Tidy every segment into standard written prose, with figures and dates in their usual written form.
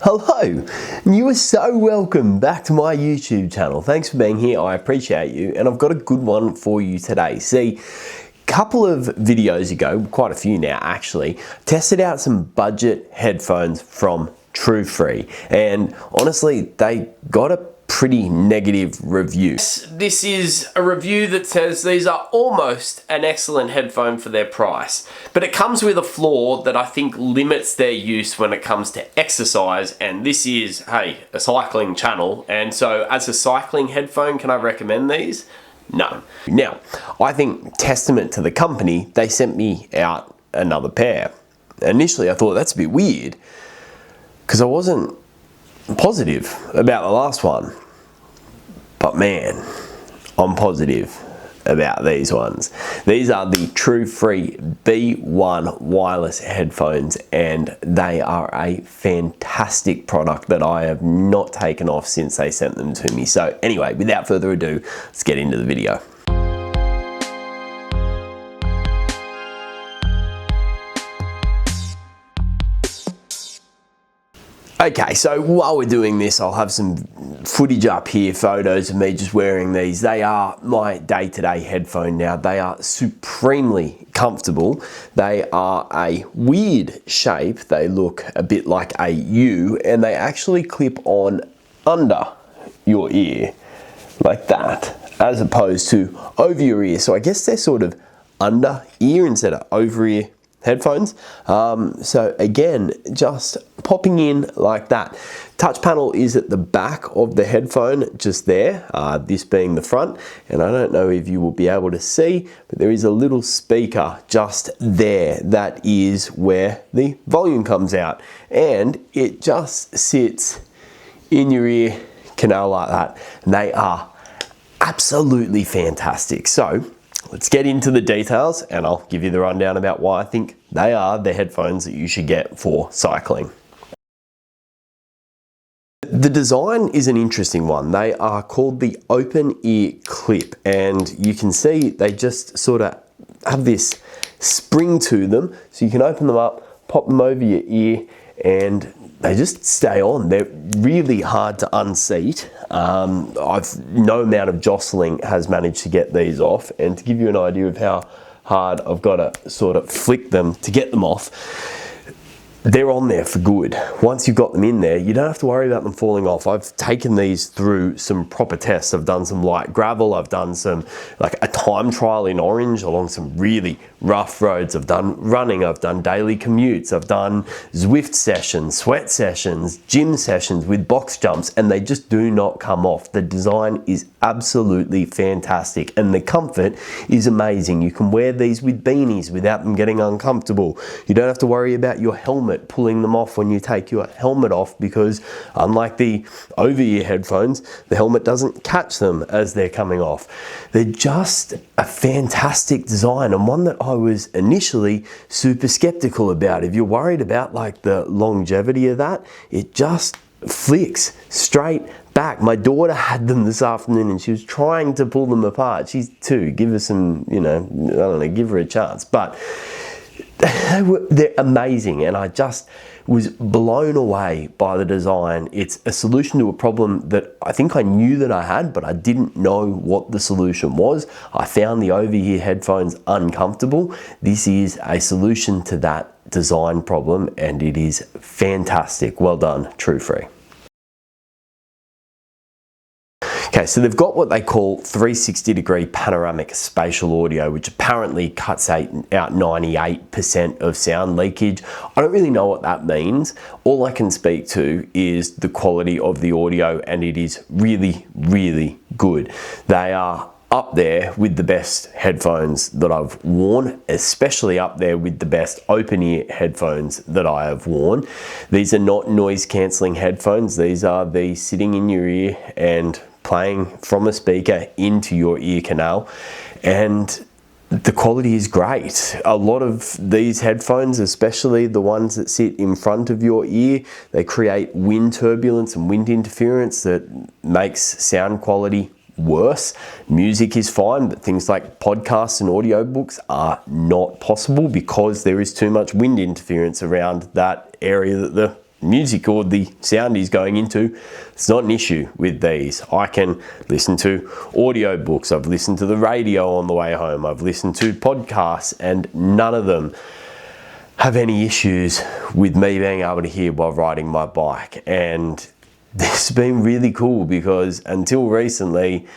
Hello, you are so welcome back to my YouTube channel. Thanks for being here, I appreciate you, and I've got a good one for you today. See, a couple of videos ago, quite a few now actually, tested out some budget headphones from TrueFree, and honestly, they got a pretty negative review. This is a review that says these are almost an excellent headphone for their price, but it comes with a flaw that I think limits their use when it comes to exercise, and this is, hey, a cycling channel, and so as a cycling headphone, can I recommend these? No. Now, I think testament to the company, they sent me out another pair. Initially, I thought that's a bit weird, because I wasn't positive about the last one, but man, I'm positive about these ones. These are the TrueFree B1 wireless headphones, and they are a fantastic product that I have not taken off since they sent them to me. So anyway, without further ado, let's get into the video. Okay, so while we're doing this, I'll have some footage up here, photos of me just wearing these. They are my day-to-day headphone now. They are supremely comfortable. They are a weird shape. They look a bit like a U, and they actually clip on under your ear, like that, as opposed to over your ear. So I guess they're sort of under ear instead of over ear headphones. So again, just popping in like that. Touch panel is at the back of the headphone, just there, this being the front, and I don't know if you will be able to see, but there is a little speaker just there. That is where the volume comes out, and it just sits in your ear canal like that, and they are absolutely fantastic. So let's get into the details, and I'll give you the rundown about why I think they are the headphones that you should get for cycling. The design is an interesting one. They are called the open ear clip, and you can see they just sort of have this spring to them, so you can open them up, pop them over your ear, and they just stay on. They're really hard to unseat. No amount of jostling has managed to get these off, and to give you an idea of how hard I've got to sort of flick them to get them off, they're on there for good. Once you've got them in there, you don't have to worry about them falling off. I've taken these through some proper tests. I've done some light gravel. I've done some, like a time trial in Orange along some really rough roads. I've done running. I've done daily commutes. I've done Zwift sessions, sweat sessions, gym sessions with box jumps, and they just do not come off. The design is absolutely fantastic, and the comfort is amazing. You can wear these with beanies without them getting uncomfortable. You don't have to worry about your helmet pulling them off when you take your helmet off, because unlike the over-ear headphones, the helmet doesn't catch them as they're coming off. They're just a fantastic design, and one that I was initially super skeptical about. If you're worried about like the longevity of that, it just flicks straight back. My daughter had them this afternoon and she was trying to pull them apart. She's 2, give her some, I don't know, give her a chance. But they're amazing, and I just was blown away by the design. It's a solution to a problem that I think I knew that I had, but I didn't know what the solution was. I found the over-ear headphones uncomfortable. This is a solution to that design problem, and it is fantastic. Well done, TrueFree. Okay, so they've got what they call 360-degree panoramic spatial audio, which apparently cuts out 98% of sound leakage. I don't really know what that means. All I can speak to is the quality of the audio, and it is really, really good. They are up there with the best headphones that I've worn, especially up there with the best open ear headphones that I have worn. These are not noise cancelling headphones. These are the sitting in your ear and playing from a speaker into your ear canal, and the quality is great. A lot of these headphones, especially the ones that sit in front of your ear, they create wind turbulence and wind interference that makes sound quality worse. Music is fine, but things like podcasts and audiobooks are not possible because there is too much wind interference around that area that the music or the sound is going into, it's not an issue with these. I can listen to audio books, I've listened to the radio on the way home, I've listened to podcasts, and none of them have any issues with me being able to hear while riding my bike. And this has been really cool because until recently,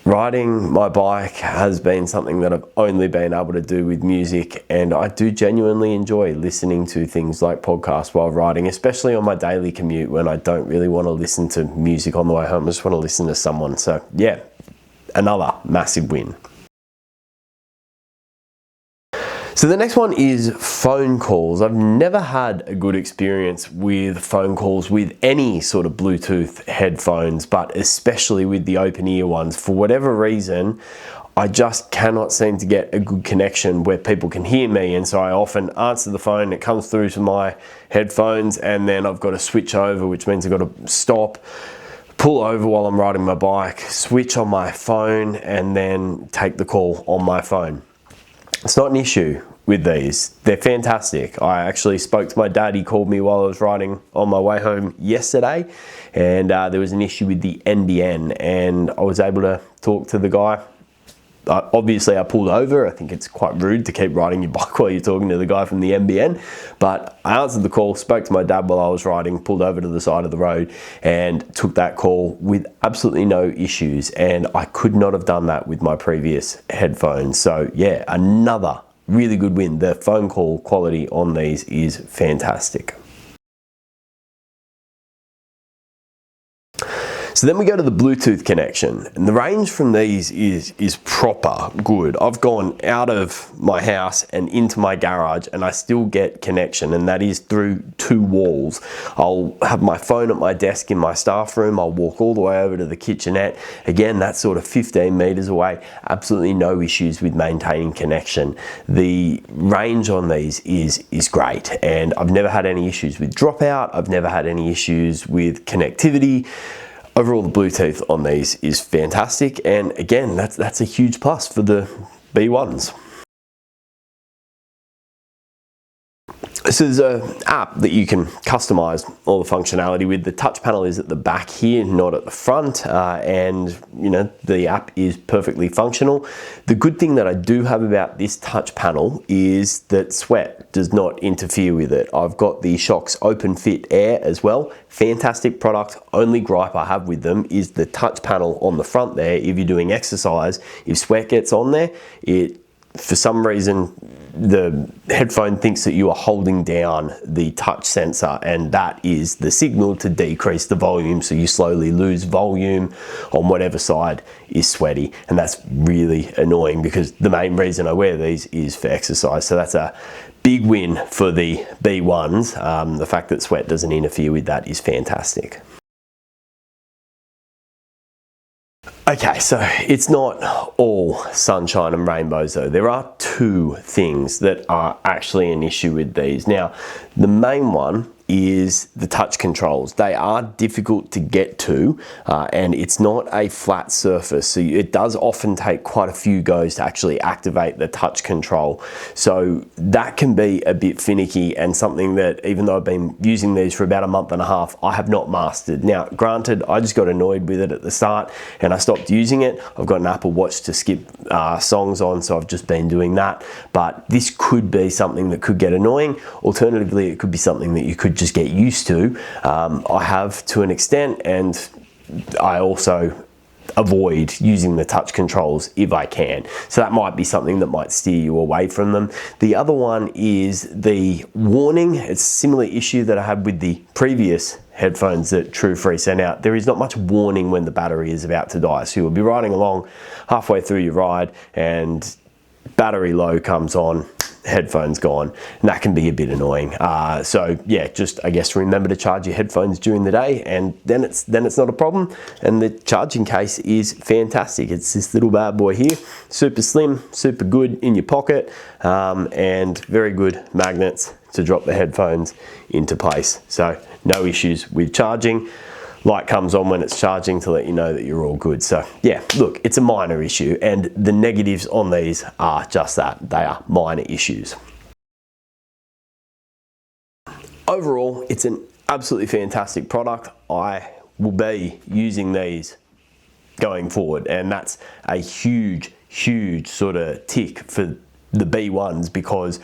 riding my bike has been something that I've only been able to do with music, and I do genuinely enjoy listening to things like podcasts while riding, especially on my daily commute when I don't really want to listen to music on the way home. I just want to listen to someone. So yeah, another massive win. So the next one is phone calls. I've never had a good experience with phone calls with any sort of Bluetooth headphones, but especially with the open ear ones. For whatever reason, I just cannot seem to get a good connection where people can hear me, and so I often answer the phone, it comes through to my headphones, and then I've got to switch over, which means I've got to stop, pull over while I'm riding my bike, switch on my phone, and then take the call on my phone. It's not an issue with these. They're fantastic. I actually spoke to my dad. He called me while I was riding on my way home yesterday, and there was an issue with the NBN, and I was able to talk to the guy. Obviously, I pulled over. I think it's quite rude to keep riding your bike while you're talking to the guy from the NBN, but I answered the call, spoke to my dad while I was riding, pulled over to the side of the road, and took that call with absolutely no issues. And I could not have done that with my previous headphones. So yeah, another really good win. The phone call quality on these is fantastic. So then we go to the Bluetooth connection, and the range from these is proper good. I've gone out of my house and into my garage and I still get connection, and that is through two walls. I'll have my phone at my desk in my staff room, I'll walk all the way over to the kitchenette. Again, that's sort of 15 meters away. Absolutely no issues with maintaining connection. The range on these is great, and I've never had any issues with dropout. I've never had any issues with connectivity. Overall, the Bluetooth on these is fantastic, and again, that's a huge plus for the B1s. So there's an app that you can customize all the functionality with. The touch panel is at the back here, not at the front, and you know, the app is perfectly functional. The good thing that I do have about this touch panel is that sweat does not interfere with it. I've got the Shocks Open Fit Air as well. Fantastic product. Only gripe I have with them is the touch panel on the front there. If you're doing exercise, if sweat gets on there, for some reason, the headphone thinks that you are holding down the touch sensor, and that is the signal to decrease the volume, so you slowly lose volume on whatever side is sweaty, and that's really annoying because the main reason I wear these is for exercise. So that's a big win for the B1s. The fact that sweat doesn't interfere with that is fantastic. Okay, so it's not all sunshine and rainbows though. There are two things that are actually an issue with these. Now, the main one is the touch controls. They are difficult to get to, and it's not a flat surface, so it does often take quite a few goes to actually activate the touch control. So that can be a bit finicky, and something that, even though I've been using these for about a month and a half, I have not mastered. Now, granted, I just got annoyed with it at the start and I stopped using it. I've got an Apple Watch to skip songs on, so I've just been doing that. But this could be something that could get annoying. Alternatively, it could be something that you could just get used to. I have to an extent, and I also avoid using the touch controls if I can. So that might be something that might steer you away from them. The other one is the warning. It's a similar issue that I had with the previous headphones that TrueFree sent out. There is not much warning when the battery is about to die. So you'll be riding along halfway through your ride and battery low comes on, headphones gone, and that can be a bit annoying. So yeah, just I guess remember to charge your headphones during the day, and then it's not a problem. And the charging case is fantastic. It's this little bad boy here, super slim, super good in your pocket, and very good magnets to drop the headphones into place. So no issues with charging. Light comes on when it's charging to let you know that you're all good. So yeah, look, it's a minor issue, and the negatives on these are just that. They are minor issues. overall, it's an absolutely fantastic product. I will be using these going forward, and that's a huge sort of tick for the B1s, because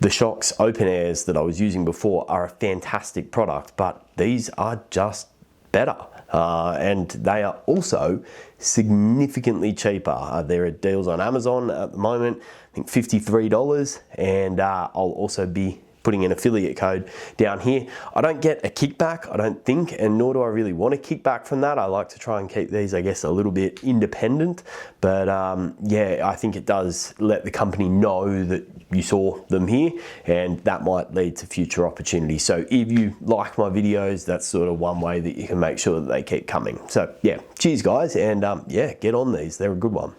the Shocks open airs that I was using before are a fantastic product, but these are just better. And they are also significantly cheaper. There are deals on Amazon at the moment, I think $53, and I'll also be putting an affiliate code down here. I don't get a kickback, I don't think, and nor do I really want a kickback from that. I like to try and keep these, I guess, a little bit independent, but yeah, I think it does let the company know that you saw them here, and that might lead to future opportunities. So if you like my videos, that's sort of one way that you can make sure that they keep coming. So yeah, cheers guys, and yeah, get on these, they're a good one.